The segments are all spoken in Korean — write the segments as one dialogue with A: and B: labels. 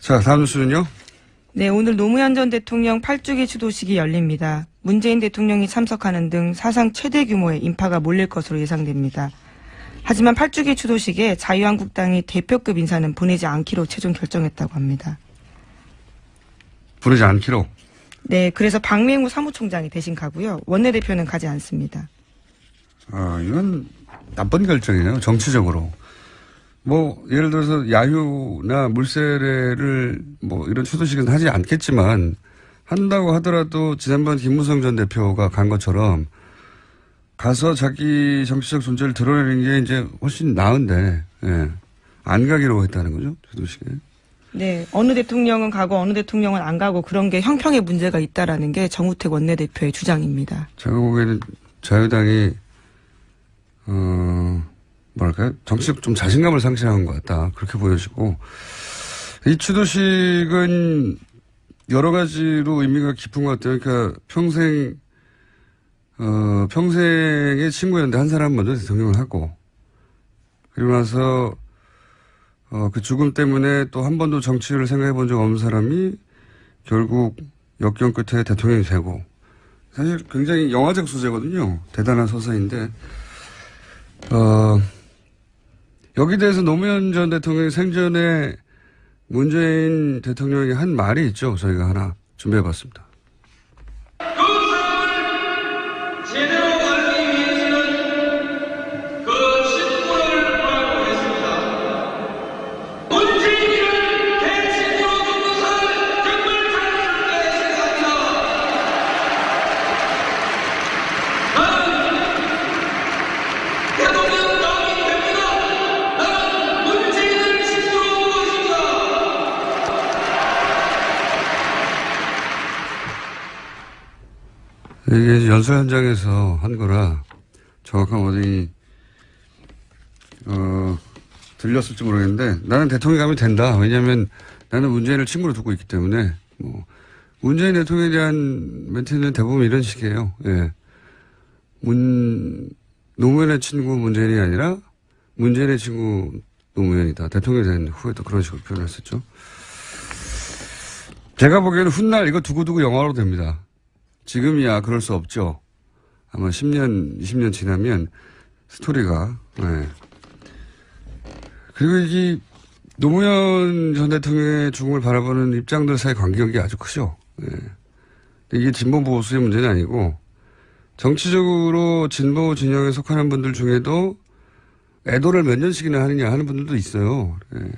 A: 자, 다음 뉴스는요?
B: 네, 오늘 노무현 전 대통령 8주기 추도식이 열립니다. 문재인 대통령이 참석하는 등 사상 최대 규모의 인파가 몰릴 것으로 예상됩니다. 하지만 8주기 추도식에 자유한국당이 대표급 인사는 보내지 않기로 최종 결정했다고 합니다.
A: 부르지 않기로?
B: 네, 그래서 박맹우 사무총장이 대신 가고요. 원내대표는 가지 않습니다.
A: 이건 나쁜 결정이네요. 정치적으로. 뭐 예를 들어서 야유나 물세례를 뭐 이런 추도식은 하지 않겠지만 한다고 하더라도 지난번 김무성 전 대표가 간 것처럼 가서 자기 정치적 존재를 드러내는 게 이제 훨씬 나은데 예. 안 가기로 했다는 거죠. 추도식에.
B: 네, 어느 대통령은 가고 어느 대통령은 안 가고 그런 게 형평의 문제가 있다라는 게 정우택 원내대표의 주장입니다.
A: 제가 보기에는 자유당이 뭐랄까요? 정치적 좀 자신감을 상실한 것 같다. 그렇게 보여지고 이 추도식은 여러 가지로 의미가 깊은 것 같아요. 그러니까 평생의 친구였는데 한 사람 먼저 대통령을 하고 그리고 나서 그 죽음 때문에 또 한 번도 정치를 생각해 본 적 없는 사람이 결국 역경 끝에 대통령이 되고 사실 굉장히 영화적 소재거든요. 대단한 서사인데 여기 대해서 노무현 전 대통령이 생전에 문재인 대통령이 한 말이 있죠. 저희가 하나 준비해 봤습니다. 이게 연설 현장에서 한 거라 정확한 워딩이 들렸을지 모르겠는데 나는 대통령이 가면 된다. 왜냐하면 나는 문재인을 친구로 두고 있기 때문에 뭐 문재인 대통령에 대한 멘트는 대부분 이런 식이에요. 예. 노무현의 친구 문재인이 아니라 문재인의 친구 노무현이다. 대통령이 된 후에도 그런 식으로 표현했었죠. 제가 보기에는 훗날 이거 두고두고 영화로 됩니다. 지금이야 그럴 수 없죠. 아마 10년, 20년 지나면 스토리가. 네. 그리고 이 노무현 전 대통령의 죽음을 바라보는 입장들 사이 간격이 아주 크죠. 네. 이게 진보 보수의 문제는 아니고 정치적으로 진보 진영에 속하는 분들 중에도 애도를 몇 년씩이나 하느냐 하는 분들도 있어요. 네.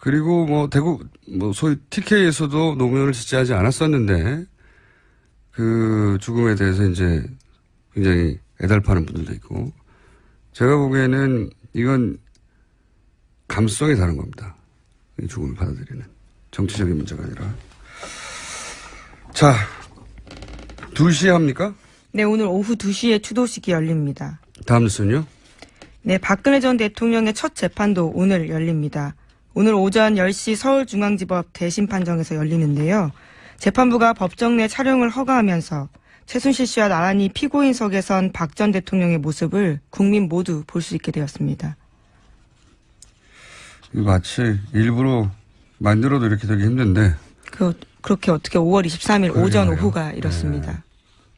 A: 그리고 뭐 대구 소위 TK에서도 노무현을 지지하지 않았었는데 그 죽음에 대해서 이제 굉장히 애달파는 분들도 있고 제가 보기에는 이건 감수성이 다른 겁니다. 이 죽음을 받아들이는 정치적인 문제가 아니라. 자, 2시에 합니까?
B: 네, 오늘 오후 2시에 추도식이 열립니다.
A: 다음 뉴스는요?
B: 네, 박근혜 전 대통령의 첫 재판도 오늘 열립니다. 오늘 오전 10시 서울중앙지법 대심판정에서 열리는데요. 재판부가 법정 내 촬영을 허가하면서 최순실 씨와 나란히 피고인석에 선 박 전 대통령의 모습을 국민 모두 볼 수 있게 되었습니다.
A: 마치 일부러 만들어도 이렇게 되기 힘든데.
B: 그렇게 어떻게 5월 23일
A: 그러게요.
B: 오전 오후가 이렇습니다.
A: 네.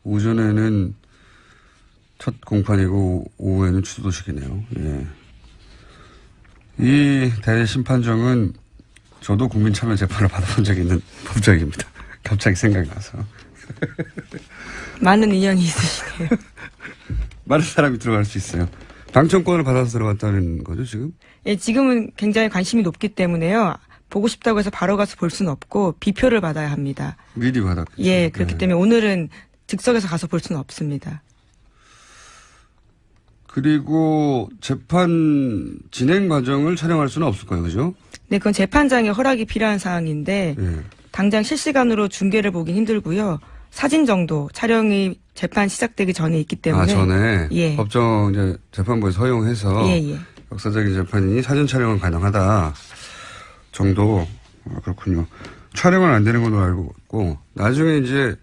A: 오전에는 첫 공판이고 오후에는 추도식이네요. 예. 이 대심판정은 저도 국민참여 재판을 받아본 적이 있는 법정입니다. 갑자기 생각이 나서.
B: 많은 인연이 있으시네요.
A: 많은 사람이 들어갈 수 있어요. 당첨권을 받아서 들어갔다는 거죠, 지금?
B: 예, 지금은 굉장히 관심이 높기 때문에요. 보고 싶다고 해서 바로 가서 볼 수는 없고 비표를 받아야 합니다.
A: 미리 받았겠죠.
B: 예, 그렇기 때문에 오늘은 즉석에서 가서 볼 수는 없습니다.
A: 그리고 재판 진행 과정을 촬영할 수는 없을 거예요, 그죠?
B: 네, 그건 재판장의 허락이 필요한 사항인데
A: 예.
B: 당장 실시간으로 중계를 보긴 힘들고요. 사진 정도 촬영이 재판 시작되기 전에 있기 때문에.
A: 전에
B: 예.
A: 법정 이제 재판부에서 허용해서
B: 예.
A: 역사적인 재판이니 사진 촬영은 가능하다 정도. 그렇군요. 촬영은 안 되는 걸로 알고 있고 나중에 이제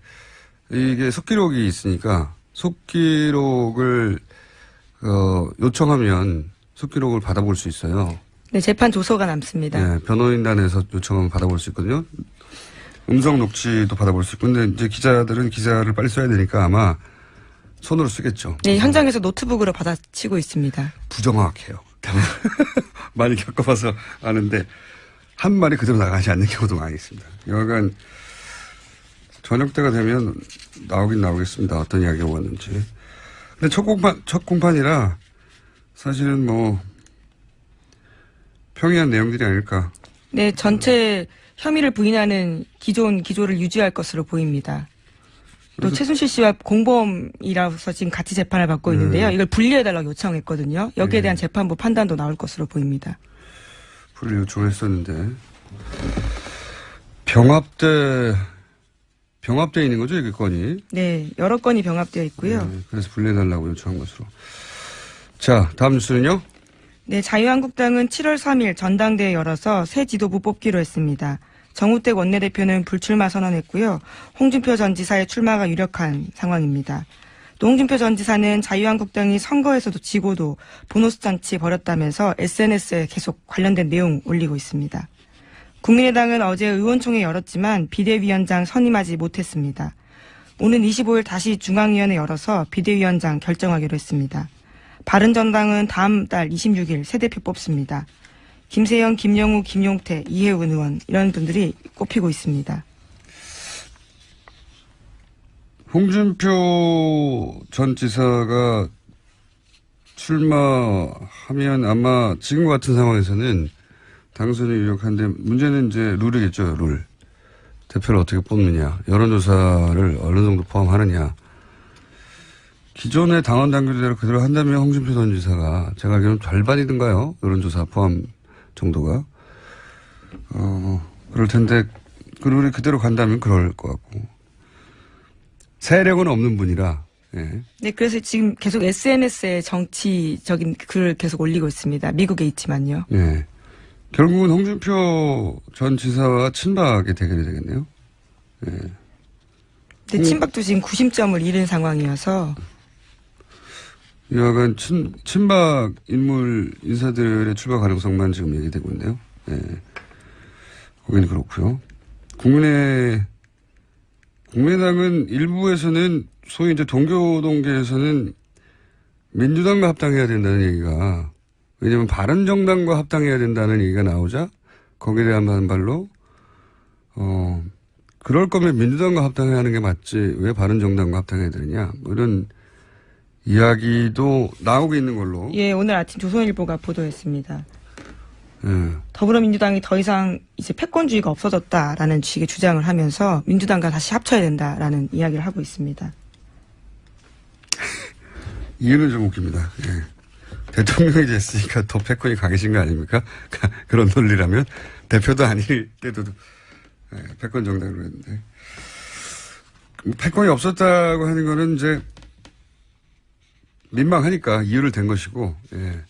A: 이게 속기록이 있으니까 속기록을 요청하면 속기록을 받아볼 수 있어요.
B: 네, 재판 조서가 남습니다.
A: 네, 변호인단에서 요청을 받아볼 수 있거든요. 음성 녹취도 받아볼 수 있고, 근데 이제 기자들은 기사를 빨리 써야 되니까 아마 손으로 쓰겠죠.
B: 네, 현장에서 노트북으로 받아치고 있습니다.
A: 부정확해요. 많이 겪어봐서 아는데 한 말이 그대로 나가지 않는 경우도 많이 있습니다. 여하간 저녁 때가 되면 나오긴 나오겠습니다. 어떤 이야기가 왔는지. 근데 첫 공판이라 사실은 뭐 평이한 내용들이 아닐까.
B: 네, 전체 혐의를 부인하는 기존 기조를 유지할 것으로 보입니다. 또 최순실 씨와 공범이라서 지금 같이 재판을 받고 있는데요. 이걸 분리해달라고 요청했거든요. 여기에 대한 재판부 판단도 나올 것으로 보입니다.
A: 분리 요청했었는데 병합돼 있는 거죠, 이게 건이?
B: 네, 여러 건이 병합되어 있고요.
A: 네, 그래서 분리해달라고 요청한 것으로. 자, 다음 뉴스는요?
B: 네, 자유한국당은 7월 3일 전당대회 열어서 새 지도부 뽑기로 했습니다. 정우택 원내대표는 불출마 선언했고요. 홍준표 전 지사의 출마가 유력한 상황입니다. 또 홍준표 전 지사는 자유한국당이 선거에서도 지고도 보너스 잔치 벌였다면서 SNS에 계속 관련된 내용 올리고 있습니다. 국민의당은 어제 의원총회 열었지만 비대위원장 선임하지 못했습니다. 오는 25일 다시 중앙위원회 열어서 비대위원장 결정하기로 했습니다. 바른정당은 다음 달 26일 새 대표 뽑습니다. 김세현, 김영우, 김용태, 이혜훈 의원 이런 분들이 꼽히고 있습니다.
A: 홍준표 전 지사가 출마하면 아마 지금 같은 상황에서는 당선이 유력한데 문제는 이제 룰이겠죠, 룰. 대표를 어떻게 뽑느냐, 여론조사를 어느 정도 포함하느냐. 기존의 당원 당규대로 그대로 한다면 홍준표 전 지사가 제가 알기로는 절반이든가요, 여론조사 포함 정도가. 그럴 텐데 그 룰이 그대로 간다면 그럴 것 같고. 세력은 없는 분이라. 예.
B: 네, 그래서 지금 계속 SNS에 정치적인 글을 계속 올리고 있습니다. 미국에 있지만요.
A: 예. 결국은 홍준표 전 지사와 친박의 대결이 되겠네요. 예.
B: 근데 친박도 지금 구심점을 잃은 상황이어서.
A: 여하간 친박 인물 인사들의 출마 가능성만 지금 얘기되고 있네요. 예. 거기는 그렇고요. 국민의당은 일부에서는 소위 이제 동교동계에서는 민주당과 합당해야 된다는 얘기가, 왜냐하면 바른정당과 합당해야 된다는 얘기가 나오자 거기에 대한 반발로 그럴 거면 민주당과 합당해야 하는 게 맞지 왜 바른정당과 합당해야 되느냐, 뭐 이런 이야기도 나오고 있는 걸로.
B: 예, 오늘 아침 조선일보가 보도했습니다.
A: 예.
B: 더불어민주당이 더 이상 이제 패권주의가 없어졌다라는 식의 주장을 하면서 민주당과 다시 합쳐야 된다라는 이야기를 하고 있습니다.
A: 이유는 좀 웃깁니다. 예. 대통령이 됐으니까 더 패권이 강해진 거 아닙니까? 그런 논리라면 대표도 아닐 때도 패권 정당으로 했는데, 패권이 없었다고 하는 거는 이제 민망하니까 이유를 댄 것이고, 예.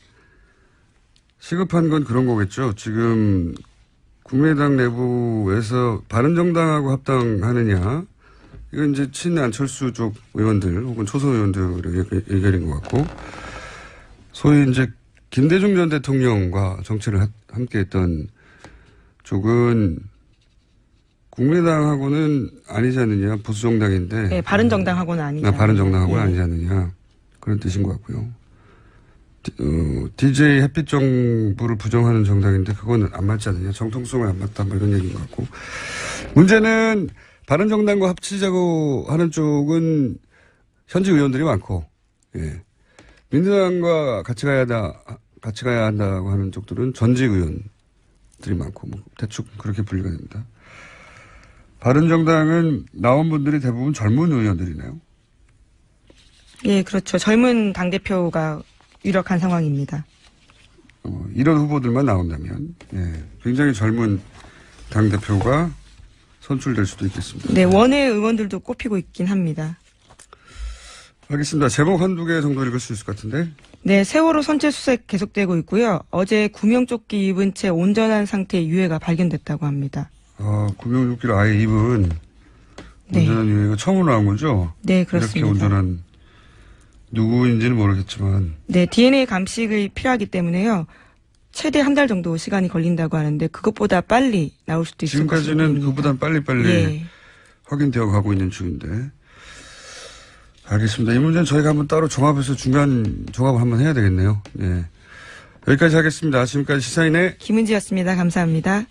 A: 시급한 건 그런 거겠죠. 지금 국민의당 내부에서 바른정당하고 합당하느냐, 이건 이제 친안철수 쪽 의원들 혹은 초선 의원들의 의견인 것 같고, 소위 이제 김대중 전 대통령과 정치를 함께 했던 쪽은 국민의당하고는 아니지 않느냐, 보수정당인데.
B: 네, 바른정당하고는 아니죠.
A: 바른정당하고는 아니지 않느냐, 그런 뜻인 것 같고요. DJ 햇빛 정부를 부정하는 정당인데 그거는 안 맞지 않느냐, 정통성을 안 맞다, 뭐 이런 얘기인 것 같고. 문제는 바른정당과 합치자고 하는 쪽은 현직 의원들이 많고, 예. 민주당과 같이 가야 한다고 하는 쪽들은 전직 의원들이 많고, 뭐 대충 그렇게 분리가 됩니다. 바른정당은 나온 분들이 대부분 젊은 의원들이네요.
B: 예, 그렇죠. 젊은 당대표가 유력한 상황입니다.
A: 이런 후보들만 나온다면, 예, 굉장히 젊은 당대표가 선출될 수도 있겠습니다.
B: 네, 원외 의원들도 꼽히고 있긴 합니다.
A: 알겠습니다. 제목 한두 개 정도 읽을 수 있을 것 같은데.
B: 네, 세월호 선체 수색 계속되고 있고요. 어제 구명조끼 입은 채 온전한 상태의 유해가 발견됐다고 합니다.
A: 구명조끼를 아예 입은 온전한 유해가 처음으로 나온 거죠?
B: 네, 그렇습니다.
A: 이렇게 온전한, 누구인지는 모르겠지만.
B: 네, DNA 감식이 필요하기 때문에요. 최대 한 달 정도 시간이 걸린다고 하는데 그것보다 빨리 나올 수도 있을 것으로
A: 지금까지는
B: 보입니다.
A: 그보단 빨리빨리
B: 예.
A: 확인되어 가고 있는 중인데. 알겠습니다. 이 문제는 저희가 한번 따로 종합해서 중간 종합을 한번 해야 되겠네요. 예. 여기까지 하겠습니다. 지금까지 시사인의
B: 김은지였습니다. 감사합니다.